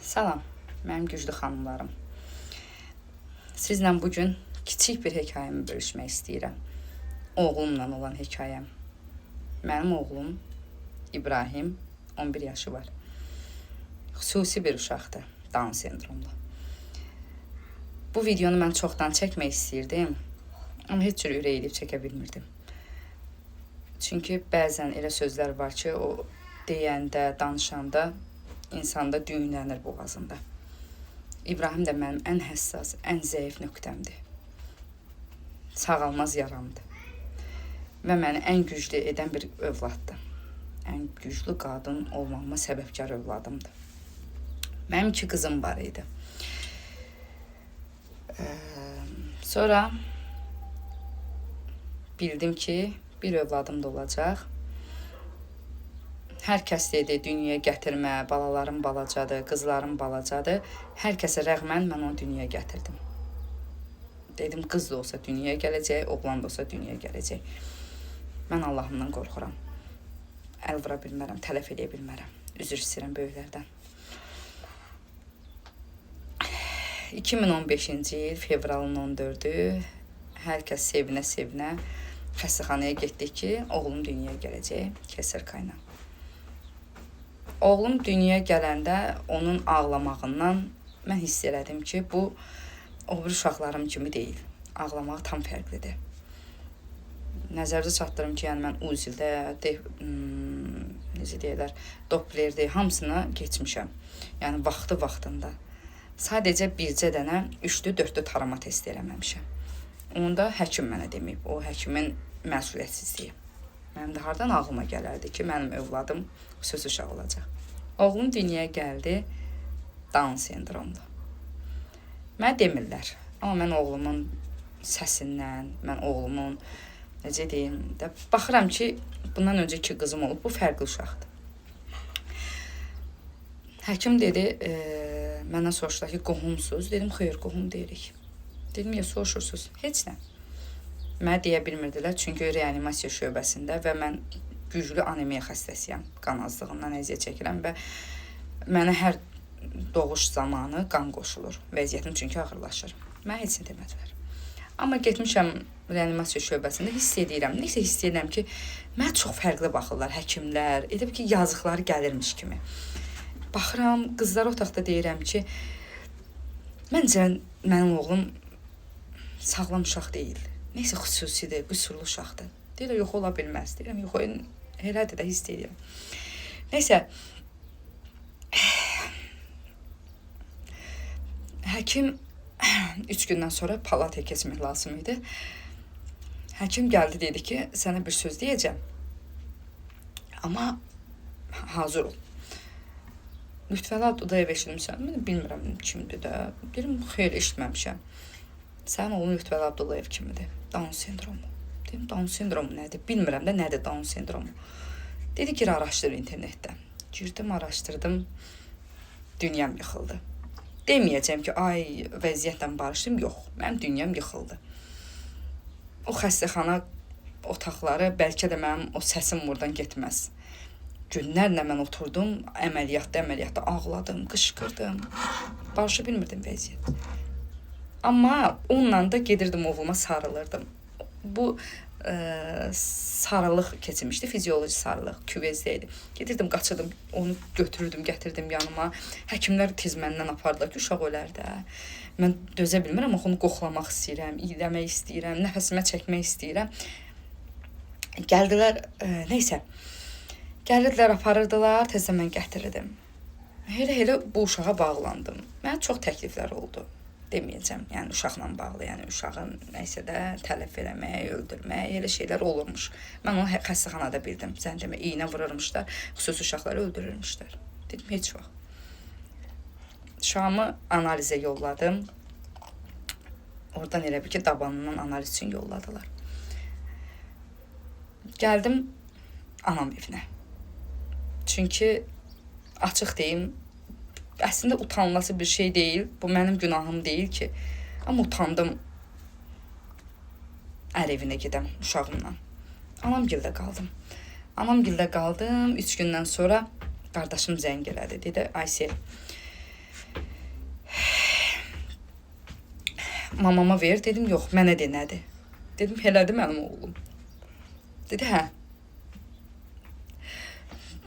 Salam, mənim güclü xanımlarım. Sizlə bugün kiçik bir hekayəmi bölüşmək istəyirəm. Oğlumla olan hekayəm. Mənim oğlum İbrahim, 11 yaşı var. Xüsusi bir uşaqdır, Down sendromlu. Bu videonu mən çoxdan çəkmək istəyirdim, amma heç cür ürək edib çəkə bilmirdim. Çünki bəzən elə sözlər var ki, o deyəndə, danışanda insanda düyünlənir boğazında. İbrahim də mənim ən həssas, ən zəif nöqtəmdir. Sağalmaz yaramdır. Və məni ən güclü edən bir övladdır. Ən güclü qadın olmağıma səbəbkar övladımdır. Mənim 2 qızım var idi. Sonra bildim ki, bir övladım da olacaq. Hər kəs dedi, dünyaya gətirmə, balalarım balacadır, qızlarım balacadır. Hər kəsə rəğmən mən onu dünyaya gətirdim. Dedim, qız da olsa dünyaya gələcək, oğlan da olsa dünyaya gələcək. Mən Allahımdan qorxuram. Əl vura bilmərəm, tələf edə bilmərəm. Üzr istəyirəm böyüklərdən. 2015-ci il fevralın 14-ü hər kəs sevinə-sevinə xəstəxanaya getdik ki, oğlum dünyaya gələcək, Kəsər Kayna. Oğlum dünyaya gələndə onun ağlamağından mən hiss elədim ki, bu o bir uşaqlarım kimi deyil. Ağlamağı tam fərqlidir. Nəzərdə çatdırım ki, yəni mən UZİ-də, necə deyirlər, Dopplerdə hamısına keçmişəm. Yəni vaxtında. Sadəcə bircə dənə 3-4 tarama testi eləməmişəm. Onu da həkim mənə deməyib. O həkimin məsuliyyətsizliyi. Mənim də hardan ağlıma gələrdi ki, mənim övladım xüsusi uşaq olacaq. Oğlum dünyaya gəldi, Down sendromlu. Mənə demirlər, amma mən oğlumun səsindən, mən oğlumun, necə deyim, baxıram ki, bundan öncə 2 qızım olub, bu fərqli uşaqdır. Həkim dedi, məndən soruşdular ki, qohumsuz. Dedim, xeyr, qohum deyirik. Dedim, niyə soruşursunuz? Heç nə. Mənə deyə bilmirdilər, çünki reanimasiya şöbəsində və mən güclü anemiya xəstəsiyəm. Qan azlığından əziyyət çəkirəm və mənə hər doğuş zamanı qan qoşulur. Vəziyyətim çünki ağırlaşır. Mənə heç nə demədilər. Amma getmişəm reanimasiya şöbəsində hiss edirəm. Neysə hiss edirəm ki, mənə çox fərqli baxırlar həkimlər. Elə ki, yazıqları gəlirmiş kimi. Baxıram, qızlar otaqda deyirəm ki, məncə mənim oğlum sağlam uşaq deyil. Neysə xüsusidir, qüsurlu uşaqdır. Deyirlər, yox, ola bilməz. Deyirəm, yox, elədir də hiss edirəm. Neysə, həkim 3 gündən sonra palataya keçmək lazım idi. Həkim gəldi, dedi ki, sənə bir söz deyəcəm. Amma hazır ol. Lütfəli Abdullayev eşitmişsən, mən bilmirəm kimdir də. Deyirəm, xeyr, eşitməmişəm. Sənin oğlun Lütfəli Abdullayev kimidir? Down sendromu. Dedim, Down sendromu nədir? Bilmirəm də nədir Down sendromu. Dedi ki, araşdır internetdə. Girdim, araşdırdım. Dünyam yıxıldı. Deməyəcəm ki, ay, vəziyyətlə barışdım. Yox, mənim dünyam yıxıldı. O xəstəxana otaqları, bəlkə də mənim o səsim buradan getməz. Günlərlə mən oturdum, əməliyyatda ağladım, qışqırdım. Barışa bilmirdim vəziyyət. Amma onunla da gedirdim oğluma sarılırdım. Bu sarılıq keçirmişdi, fizioloji sarılıq, küvezdə idi. Gedirdim, qaçırdım, onu götürürdüm, gətirdim yanıma. Həkimlər tez məndən apardılar ki, uşaq ölər də. Mən dözə bilmirəm, onu qoxlamaq istəyirəm, iyləmək istəyirəm, nəfəsimə çəkmək istəyirəm. Gəldilər, neysə. Gəlirdilər, aparırdılar, tezdən mən gətirirdim. Elə bu uşağa bağlandım. Mənə çox təkliflər oldu. Deməyəcəm, yəni uşaqla bağlı, yəni uşağın nəysə də tələf eləmək, öldürmək, elə şeylər olurmuş. Mən onu xəstəxanada bildim. Zəncəmə iynə vururmuşlar, xüsusi uşaqları öldürürmüşlər. Dedim, heç vaxt. Uşağımı analizə yolladım. Oradan elə bir ki, dabanından analiz üçün yolladılar. Gəldim anam evinə. Çünki açıq deyim, əslində utanılası bir şey deyil. Bu mənim günahım deyil ki. Amma utandım ər evinə gedəm uşağımla. Anamgildə qaldım. 3 gündən sonra qardaşım zəng elədi. Dedi, Aysel, Mamama ver. Dedim, yox, mənə de nədir? Dedim, elədir mənim oğlum. Dedi, hə.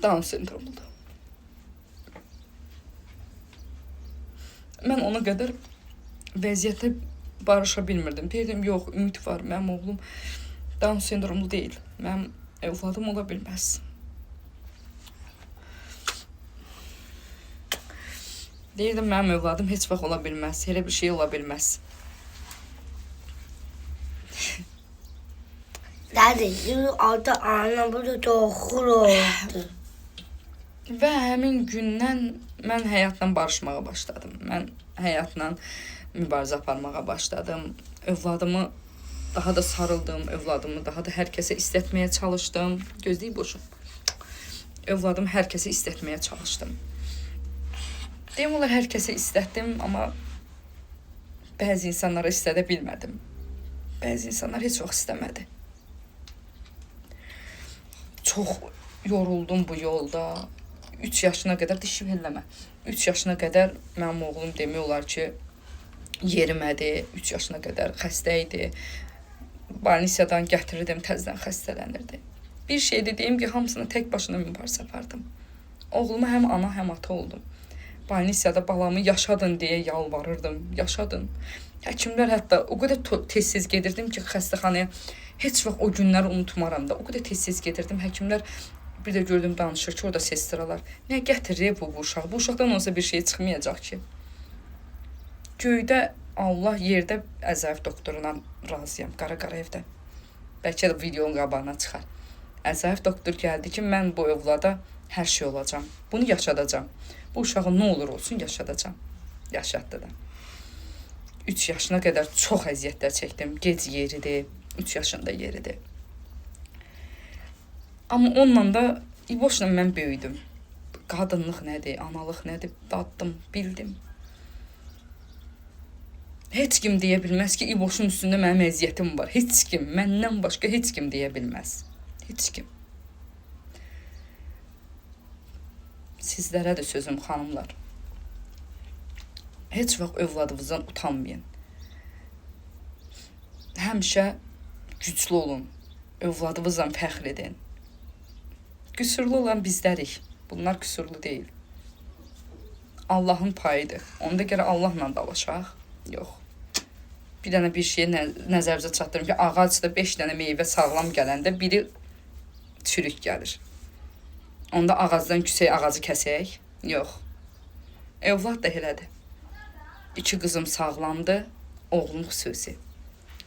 Down sendromudur. Mən ona qədər vəziyyətlə barışa bilmirdim. Deyirdim, yox, ümid var, mənim oğlum Down sendromlu deyil. Mənim övladım ola bilməz. Deyirdim, mənim övladım heç vaxt ola bilməz. Elə bir şey ola bilməz. Daddy, adı ana burada doğru oldu. Və həmin gündən mən həyatla barışmağa başladım. Mən həyatla mübarizə aparmağa başladım. Övladımı daha da sarıldım. Övladımı daha da hər kəsə istətməyə çalışdım. Gözləyib boşum. Övladımı hər kəsə istətməyə çalışdım. Deyim olar, hər kəsə istətdim, amma bəzi insanlara istədə bilmədim. Bəzi insanlar heç vaxt istəmədi. Çox yoruldum bu yolda. 3 yaşına qədər, dişim eləmə. 3 yaşına qədər mənim oğlum demək olar ki, yerimədi. 3 yaşına qədər xəstə idi. Balnisiyadan gətirirdim, təzədən xəstələnirdi. Bir şey də deyim ki, hamısını tək başına mübarizə apardım. Oğluma həm ana, həm ata oldum. Balnisiyada balamı yaşadın deyə yalvarırdım. Yaşadın. Həkimlər hətta o qədər tez-tez gedirdim ki, xəstəxanaya heç vaxt o günləri unutmaram da. O qədər tez-tez gedirdim. Həkimlər bir də gördüm danışır ki, orada sestralar. Nə gətirir bu uşaq? Bu uşaqdan olsa bir şey çıxmayacaq ki. Göydə Allah, yerdə Əzəf doktoruna razıyam. Qara evdə. Bəlkə də videonun qabağına çıxar. Əzəf doktor gəldi ki, mən bu övlada hər şey olacam. Bunu yaşadacam. Bu uşağı nə olur olsun yaşadacam. Yaşatdı da. 3 yaşına qədər çox əziyyətlər çəkdim. Gec yeridi. 3 yaşında yeridi. Amma onunla da İboşla mən böyüdüm. Qadınlıq nədir, analıq nədir, daddım, bildim. Heç kim deyə bilməz ki, İboşun üstündə mənim əziyyətim var. Heç kim, məndən başqa heç kim deyə bilməz. Heç kim. Sizlərə də sözüm, xanımlar. Heç vaxt övladınızdan utanmayın. Həmişə güclü olun. Övladınızla fəxr edin. Qüsurlu olan bizlərik. Bunlar qüsurlu deyil. Allahın payıdır. Onda görə Allahla dalaşaq. Yox. Bir dənə bir şeyə nəzərinizə çatdırım ki, ağacda 5 dənə meyvə sağlam gələndə biri çürük gəlir. Onda ağacdan küsək ağacı kəsək? Yox. Övlad da elədir. 2 qızım sağlamdır, oğlum xüsusi.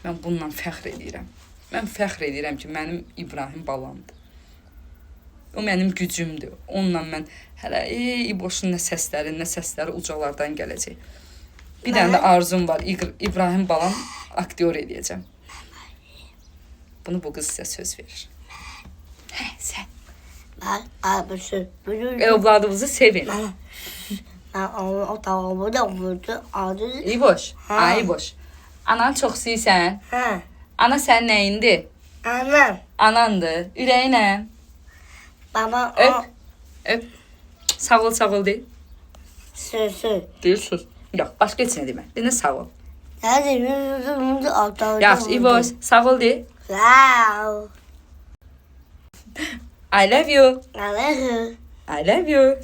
Mən bununla fəxr edirəm. Mən fəxr edirəm ki, mənim İbrahim balamdır. O mənim gücümdür. Onunla mən hələ İboşun nə səsləri ucalardan gələcək. Bir dənə də arzum var. İbrahim balam aktyor edəcəm. Bunu bu qız sizə söz verir. Hə, sən. Övladınızı sevin. İboş. Ay İboş. Anan çox istəyirsən? Hə. Ana sənin nəyindir? Anam. Anandır. Ürəyinə. Baba Öp. Öp. Sağ ol de. Sözü. Deyir sus. Yox, başqa heç nə demə. Deyən sağ ol. Hadi yüzümüzü atalım. Yaxşı, İboş, sağ ol de. Wow. I love you. I love you. I love you.